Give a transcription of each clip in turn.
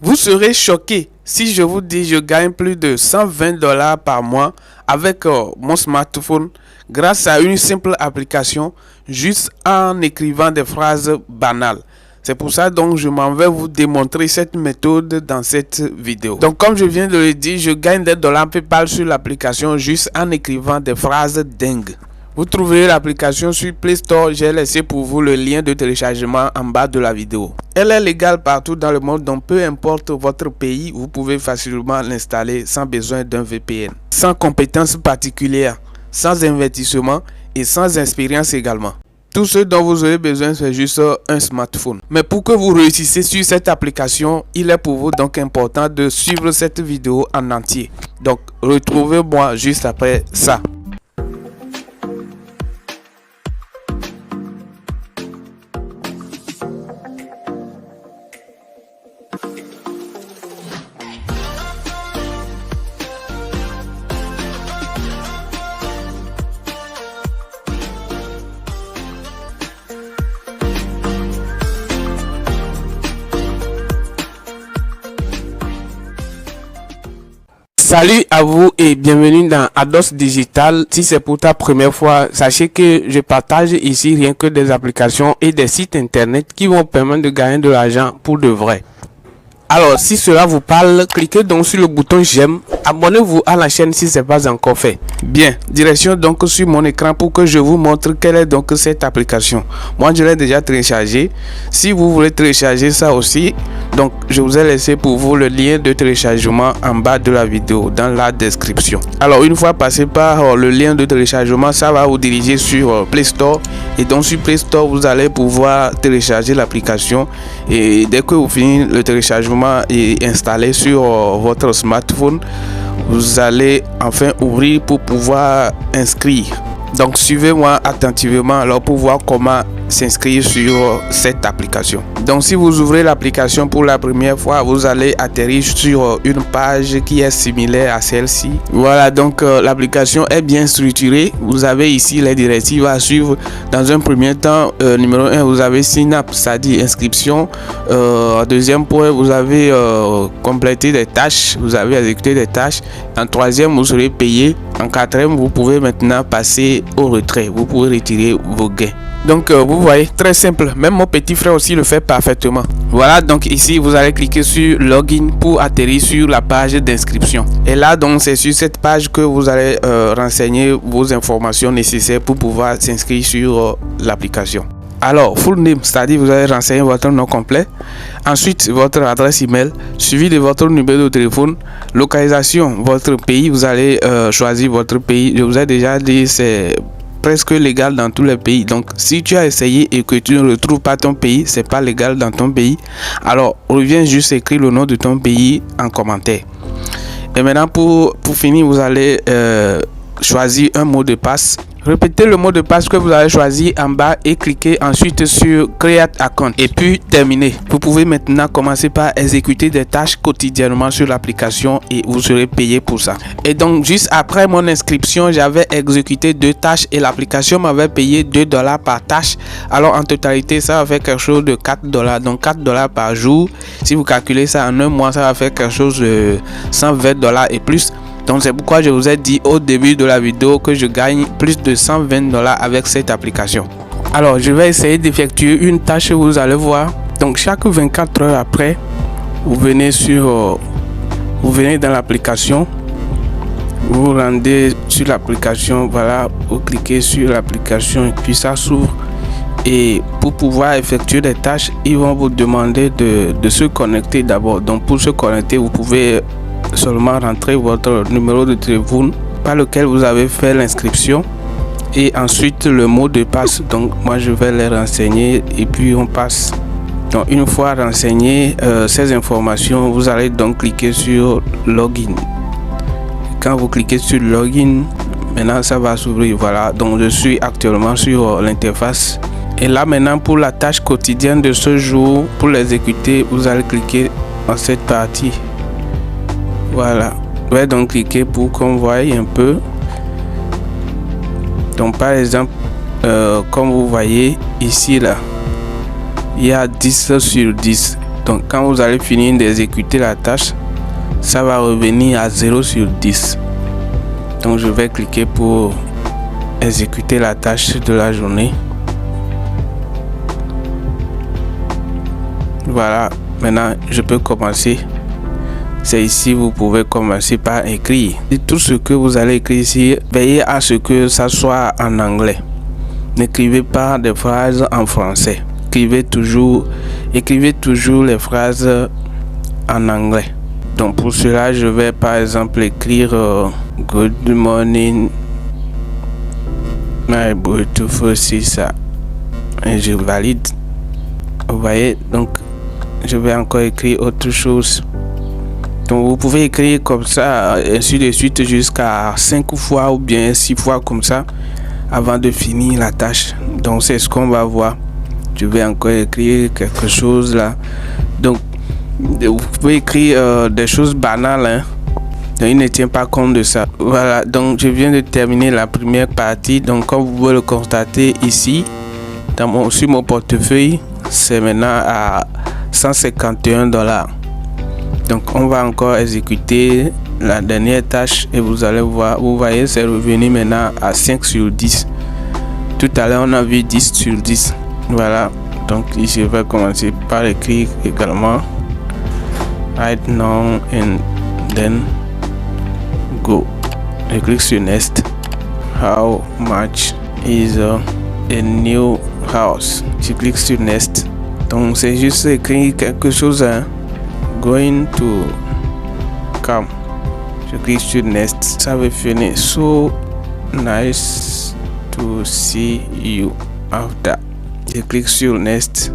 Vous serez choqué si je vous dis je gagne plus de 120 $ par mois avec mon smartphone grâce à une simple application juste en écrivant des phrases banales. C'est pour ça donc je m'en vais vous démontrer cette méthode dans cette vidéo. Donc comme je viens de le dire, je gagne des dollars PayPal sur l'application juste en écrivant des phrases dingues. Vous trouverez l'application sur Play Store, j'ai laissé pour vous le lien de téléchargement en bas de la vidéo. Elle est légale partout dans le monde, donc peu importe votre pays, vous pouvez facilement l'installer sans besoin d'un VPN. Sans compétences particulières, sans investissement et sans expérience également. Tout ce dont vous aurez besoin, c'est juste un smartphone. Mais pour que vous réussissiez sur cette application, il est pour vous donc important de suivre cette vidéo en entier. Donc retrouvez-moi juste après ça. Salut à vous et bienvenue dans Ados Digital. Si c'est pour ta première fois, sachez que je partage ici rien que des applications et des sites internet qui vont permettre de gagner de l'argent pour de vrai. Alors si cela vous parle, cliquez donc sur le bouton j'aime, abonnez-vous à la chaîne si ce n'est pas encore fait. Bien, direction donc sur mon écran pour que je vous montre quelle est donc cette application. Moi je l'ai déjà téléchargé. Si vous voulez télécharger ça aussi, donc je vous ai laissé pour vous le lien de téléchargement en bas de la vidéo dans la description. Alors une fois passé par le lien de téléchargement, ça va vous diriger sur Play Store. Et donc sur Play Store, vous allez pouvoir télécharger l'application. Et dès que vous finissez le téléchargement et installé sur votre smartphone, vous allez enfin ouvrir pour pouvoir inscrire. Donc suivez-moi attentivement alors pour voir comment s'inscrire sur cette application. Donc si vous ouvrez l'application pour la première fois, vous allez atterrir sur une page qui est similaire à celle-ci. Voilà, donc l'application est bien structurée. Vous avez ici les directives à suivre. Dans un premier temps, numéro 1, vous avez sign up, c'est-à-dire inscription. Deuxième point, vous avez complété des tâches, vous avez exécuté des tâches. En troisième, vous serez payé. En quatrième, vous pouvez maintenant passer au retrait. Vous pouvez retirer vos gains. Donc vous voyez, très simple. Même mon petit frère aussi le fait parfaitement. Voilà, donc ici vous allez cliquer sur login pour atterrir sur la page d'inscription. Et là donc c'est sur cette page que vous allez renseigner vos informations nécessaires pour pouvoir s'inscrire sur l'application. Alors full name, c'est-à-dire vous allez renseigner votre nom complet, ensuite votre adresse email suivi de votre numéro de téléphone, localisation, votre pays, vous allez choisir votre pays. Je vous ai déjà dit, c'est presque légal dans tous les pays. Donc si tu as essayé et que tu ne retrouves pas ton pays, c'est pas légal dans ton pays, alors reviens juste écrire le nom de ton pays en commentaire. Et maintenant pour finir, vous allez choisir un mot de passe. Répétez le mot de passe que vous avez choisi en bas et cliquez ensuite sur Create Account et puis terminer. Vous pouvez maintenant commencer par exécuter des tâches quotidiennement sur l'application et vous serez payé pour ça. Et donc juste après mon inscription, j'avais exécuté 2 tâches et l'application m'avait payé 2 $ par tâche. Alors en totalité, ça va faire quelque chose de 4 $. Donc 4 $ par jour. Si vous calculez ça en un mois, ça va faire quelque chose de 120 $ et plus. Donc c'est pourquoi je vous ai dit au début de la vidéo que je gagne plus de 120 $ avec cette application. Alors je vais essayer d'effectuer une tâche, vous allez voir. Donc chaque 24 heures après, vous venez dans l'application, vous vous rendez sur l'application, voilà, vous cliquez sur l'application et puis ça s'ouvre. Et pour pouvoir effectuer des tâches, ils vont vous demander de se connecter d'abord. Donc pour se connecter, vous pouvez seulement rentrer votre numéro de téléphone par lequel vous avez fait l'inscription et ensuite le mot de passe. Donc moi je vais les renseigner et puis on passe. Donc une fois renseigné ces informations, vous allez donc cliquer sur login. Quand vous cliquez sur login, maintenant ça va s'ouvrir. Voilà, donc je suis actuellement sur l'interface et là maintenant pour la tâche quotidienne de ce jour, pour l'exécuter, vous allez cliquer dans cette partie. Voilà, je vais donc cliquer pour qu'on voie un peu. Donc par exemple, comme vous voyez ici là, il y a 10 sur 10. Donc quand vous allez finir d'exécuter la tâche, ça va revenir à 0 sur 10. Donc je vais cliquer pour exécuter la tâche de la journée. Voilà, maintenant je peux commencer. C'est ici, vous pouvez commencer par écrire. Et tout ce que vous allez écrire ici, veillez à ce que ça soit en anglais. N'écrivez pas des phrases en français. Écrivez toujours les phrases en anglais. Donc pour cela, je vais par exemple écrire Good morning, my beautiful sister. Et je valide. Vous voyez, donc je vais encore écrire autre chose. Donc vous pouvez écrire comme ça, ainsi de suite, jusqu'à 5 fois ou bien 6 fois comme ça, avant de finir la tâche. Donc c'est ce qu'on va voir. Je vais encore écrire quelque chose là. Donc vous pouvez écrire des choses banales, hein. Donc, il ne tient pas compte de ça. Voilà, donc je viens de terminer la première partie. Donc comme vous pouvez le constater ici, sur mon portefeuille, c'est maintenant à $151. Donc on va encore exécuter la dernière tâche et vous allez voir, vous voyez, c'est revenu maintenant à 5 sur 10. Tout à l'heure on a vu 10 sur 10. Voilà, donc je vais commencer par écrire également right now and then go. Je clique sur next. How much is a new house? Je clique sur next. Donc c'est juste écrire quelque chose, hein. Going to come. Je clique sur next. Ça va finir. So nice to see you after. Je clique sur next.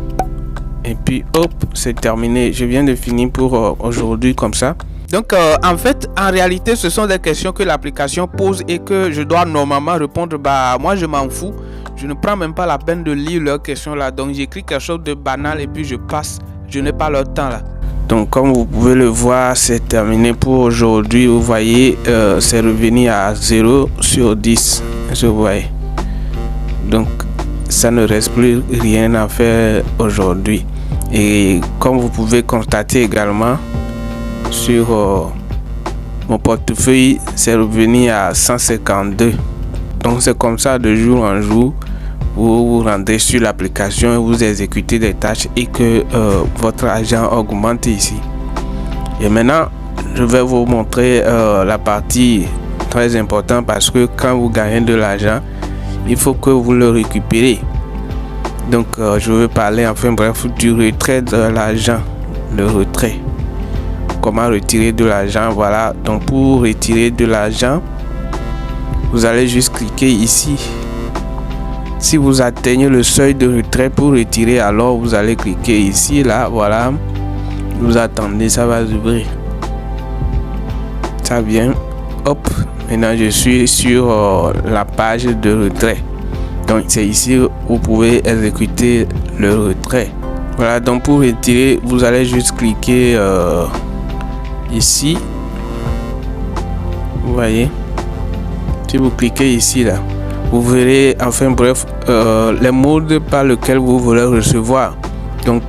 Et puis hop, c'est terminé. Je viens de finir pour aujourd'hui comme ça. Donc en fait, en réalité, ce sont des questions que l'application pose et que je dois normalement répondre. Bah moi je m'en fous. Je ne prends même pas la peine de lire leurs questions là. Donc j'écris quelque chose de banal et puis je passe. Je n'ai pas leur temps là. Donc comme vous pouvez le voir, c'est terminé pour aujourd'hui. Vous voyez, c'est revenu à 0 sur 10. Vous voyez. Donc ça ne reste plus rien à faire aujourd'hui. Et comme vous pouvez constater également, sur mon portefeuille, c'est revenu à 152. Donc c'est comme ça de jour en jour. Vous vous rendez sur l'application et vous exécutez des tâches et que votre argent augmente ici. Et maintenant, je vais vous montrer la partie très importante parce que quand vous gagnez de l'argent, il faut que vous le récupérez. Donc je vais parler enfin bref du retrait de l'argent. Le retrait. Comment retirer de l'argent? Voilà. Donc pour retirer de l'argent, vous allez juste cliquer ici. Si vous atteignez le seuil de retrait pour retirer, alors vous allez cliquer ici, là, voilà. Vous attendez, ça va s'ouvrir. Ça vient. Hop. Maintenant, je suis sur la page de retrait. Donc, c'est ici où vous pouvez exécuter le retrait. Voilà. Donc, pour retirer, vous allez juste cliquer ici. Vous voyez. Si vous cliquez ici, là, vous verrez, enfin bref, les modes par lesquels vous voulez recevoir. Donc,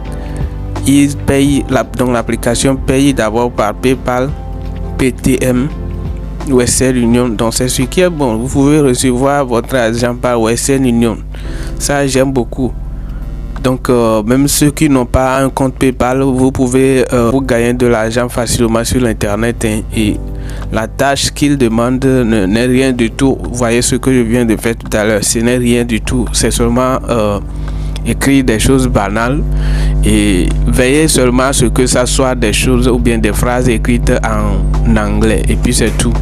il paye, donc l'application paye d'abord par PayPal, PTM, Western Union. Donc, c'est ce qui est bon. Vous pouvez recevoir votre argent par Western Union. Ça, j'aime beaucoup. Donc, même ceux qui n'ont pas un compte PayPal, vous pouvez vous gagner de l'argent facilement sur Internet, hein, et la tâche qu'il demande n'est rien du tout. Vous voyez ce que je viens de faire tout à l'heure. Ce n'est rien du tout. C'est seulement écrire des choses banales et veillez seulement à ce que ça soit des choses ou bien des phrases écrites en anglais. Et puis c'est tout.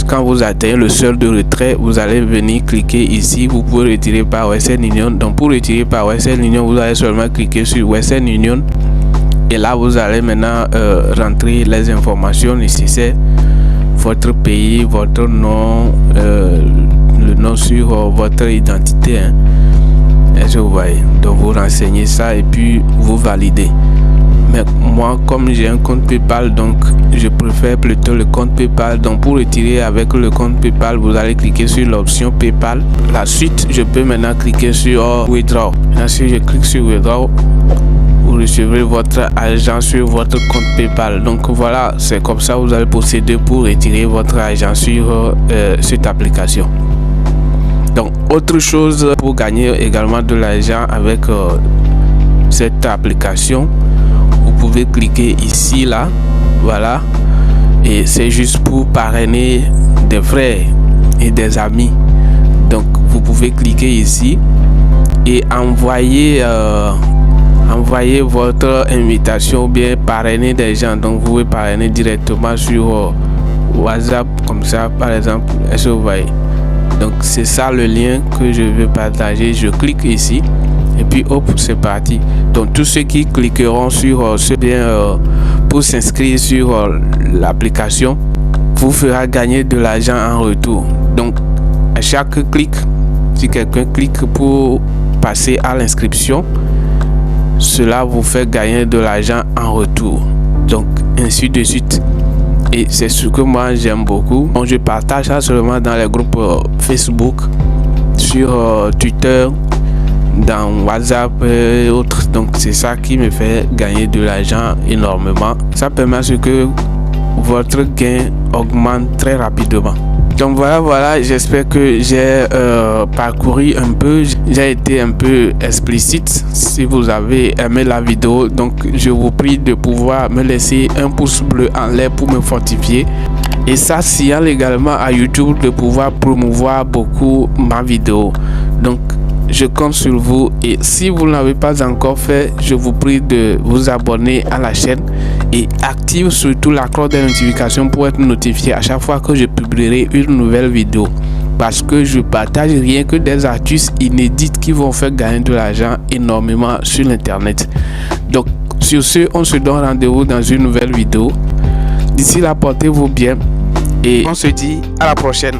Quand vous atteignez le seuil de retrait, vous allez venir cliquer ici. Vous pouvez retirer par Western Union. Donc pour retirer par Western Union, vous allez seulement cliquer sur Western Union. Et là, vous allez maintenant rentrer les informations nécessaires. Votre pays, votre nom, le nom sur votre identité. Hein. Est-ce que vous voyez? Donc vous renseignez ça et puis vous validez. Mais moi, comme j'ai un compte PayPal, donc je préfère plutôt le compte PayPal. Donc pour retirer avec le compte PayPal, vous allez cliquer sur l'option PayPal. La suite, je peux maintenant cliquer sur Withdraw. Maintenant, si je clique sur Withdraw, vous recevrez votre argent sur votre compte PayPal. Donc voilà, c'est comme ça que vous allez procéder pour retirer votre argent sur cette application. Donc autre chose pour gagner également de l'argent avec cette application, vous pouvez cliquer ici là, voilà, et c'est juste pour parrainer des frères et des amis. Donc vous pouvez cliquer ici et envoyer votre invitation ou bien parrainer des gens. Donc vous pouvez parrainer directement sur WhatsApp comme ça par exemple. Est-ce que vous voyez? Donc c'est ça le lien que je veux partager. Je clique ici et puis hop, c'est parti. Donc tous ceux qui cliqueront sur ce lien pour s'inscrire sur l'application vous fera gagner de l'argent en retour. Donc à chaque clic, si quelqu'un clique pour passer à l'inscription, cela vous fait gagner de l'argent en retour. Donc ainsi de suite. Et c'est ce que moi j'aime beaucoup. Donc, je partage ça seulement dans les groupes Facebook, sur Twitter, dans WhatsApp et autres. Donc c'est ça qui me fait gagner de l'argent énormément. Ça permet à ce que votre gain augmente très rapidement. Donc voilà, j'espère que j'ai parcouru un peu, j'ai été un peu explicite. Si vous avez aimé la vidéo, donc je vous prie de pouvoir me laisser un pouce bleu en l'air pour me fortifier. Et ça signale également à YouTube de pouvoir promouvoir beaucoup ma vidéo. Donc je compte sur vous, et si vous ne l'avez pas encore fait, je vous prie de vous abonner à la chaîne et active surtout la cloche de notification pour être notifié à chaque fois que je publierai une nouvelle vidéo, parce que je partage rien que des astuces inédites qui vont faire gagner de l'argent énormément sur l'internet. Donc sur ce, on se donne rendez-vous dans une nouvelle vidéo. D'ici là, portez-vous bien et on se dit à la prochaine.